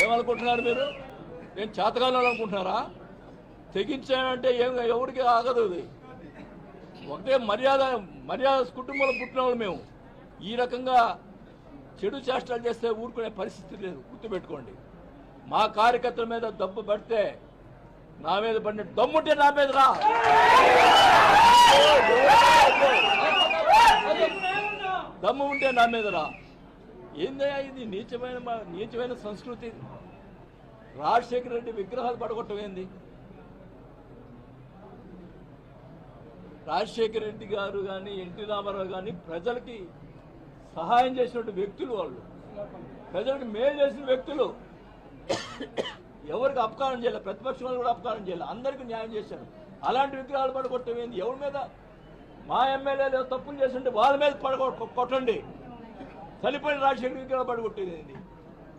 ఏమనుకుంటున్నారు మీరు? నేను చేతకాలం అనుకుంటున్నారా? తెగించానంటే ఏం ఎవరికి ఆగదు. ఇది ఒకటే మర్యాద కుటుంబంలో పుట్టిన వాళ్ళు మేము. ఈ రకంగా చెడు చేష్టలు చేస్తే ఊరుకునే పరిస్థితి లేదు, గుర్తుపెట్టుకోండి. మా కార్యకర్తల మీద దెబ్బ పడితే నా మీద పడిన దమ్ముంటే నా మీద రా. దమ్ము ఉంటే నా మీద రా. ఏందయ్యా ఇది? నీచమైన సంస్కృతి. రాజశేఖర రెడ్డి విగ్రహాలు పడగొట్టమైంది. రాజశేఖర రెడ్డి గారు కానీ ఎన్టీ రామారావు కానీ ప్రజలకి సహాయం చేసినటువంటి వ్యక్తులు, వాళ్ళు ప్రజలకు మేలు చేసిన వ్యక్తులు. ఎవరికి అపకారం చేయాలి, ప్రతిపక్షం వాళ్ళు కూడా అపకారం చేయాలి, అందరికీ న్యాయం చేశారు. అలాంటి విగ్రహాలు పడగొట్టమైంది. ఎవరి మీద? మా ఎమ్మెల్యేలు తప్పులు చేస్తుంటే వాళ్ళ మీద కొట్టండి. చనిపోయిన రాజశేఖర విగ్రహాలు పడగొట్టేది.